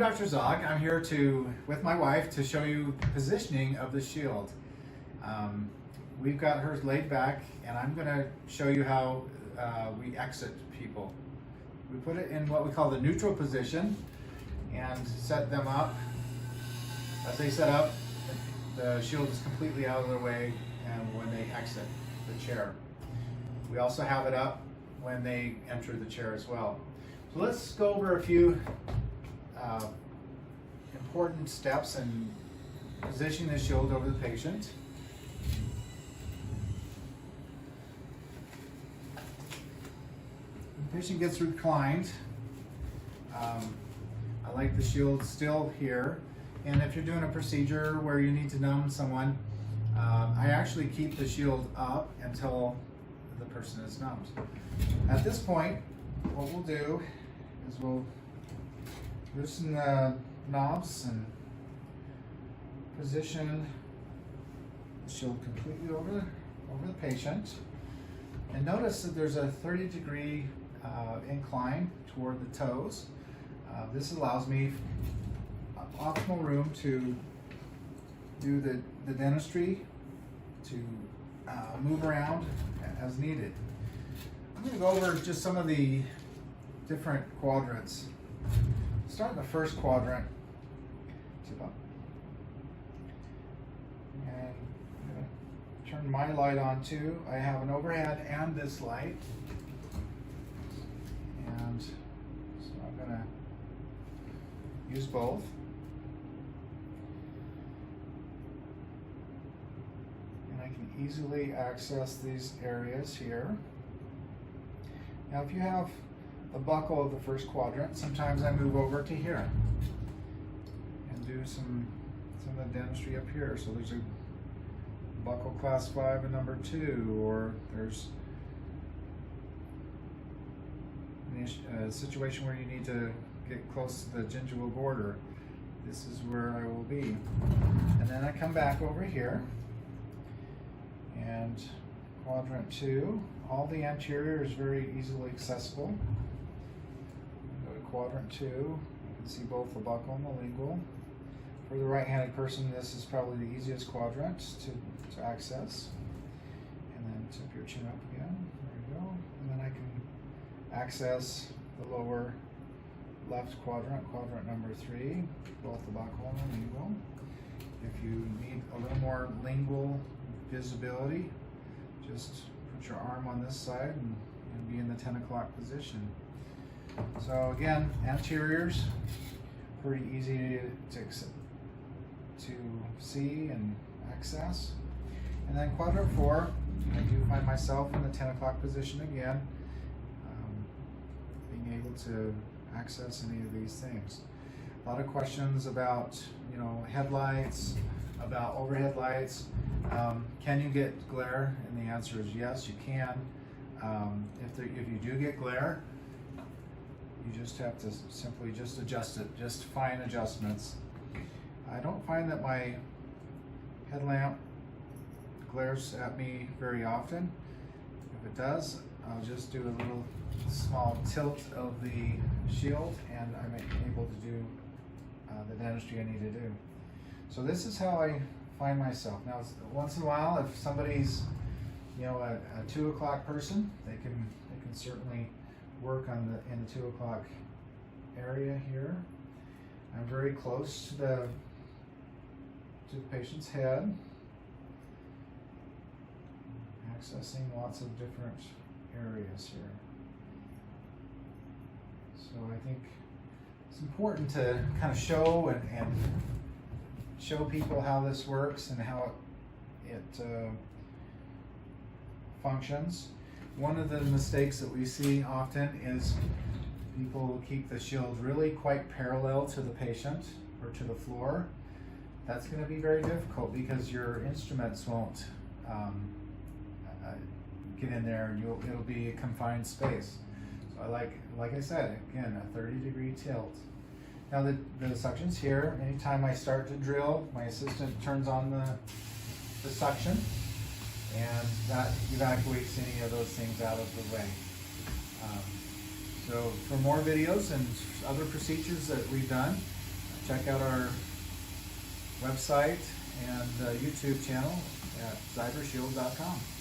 Dr. Zog. I'm here with my wife to show you the positioning of the shield. We've got hers laid back, and I'm going to show you how we exit people. We put it in what we call the neutral position and set them up. As they set up, the shield is completely out of their way and when they exit the chair. We also have it up when they enter the chair as well. So let's go over a few important steps in positioning the shield over the patient. The patient gets reclined. I like the shield still here. And if you're doing a procedure where you need to numb someone, I actually keep the shield up until the person is numbed. At this point, what we'll do is we'll loosen the knobs and position the shield completely over the patient. And notice that there's a 30-degree incline toward the toes. This allows me optimal room to do the dentistry, to move around as needed. I'm going to go over just some of the different quadrants. Start in the first quadrant. Tip up. And I'm going to turn my light on too. I have an overhead and this light. And so I'm going to use both. And I can easily access these areas here. Now if you have the buckle of the first quadrant, sometimes I move over to here and do some of the dentistry up here. So there's a buckle class 5 and number 2, or there's a situation where you need to get close to the gingival border. This is where I will be. And then I come back over here, and quadrant 2, all the anterior is very easily accessible. Go to quadrant 2, you can see both the buccal and the lingual. For the right-handed person, this is probably the easiest quadrant to access. And then tip your chin up again, there you go. And then I can access the lower left quadrant, quadrant number 3, both the buccal and the lingual. If you need a little more lingual visibility, just put your arm on this side and be in the 10 o'clock position. So again, anteriors, pretty easy to see and access. And then quadrant 4, I do find myself in the 10 o'clock position again, being able to access any of these things. A lot of questions about, headlights, about overhead lights. Can you get glare? And the answer is yes, you can. If you do get glare, you just have to simply just adjust it, just fine adjustments. I don't find that my headlamp glares at me very often. If it does, I'll just do a little small tilt of the shield and I'm able to do the dentistry I need to do. So this is how I find myself. Now, once in a while, if somebody's, a 2 o'clock person, they can certainly work in the 2 o'clock area here. I'm very close to the patient's head, accessing lots of different areas here. So I think it's important to kind of show and show people how this works and how it functions. One of the mistakes that we see often is people keep the shield really quite parallel to the patient or to the floor. That's going to be very difficult because your instruments won't get in there, and it'll be a confined space. So I like I said, again, a 30-degree tilt. Now the suction's here. Anytime I start to drill, my assistant turns on the suction, and that evacuates any of those things out of the way. So for more videos and other procedures that we've done, check out our website and YouTube channel at ZyberShield.com.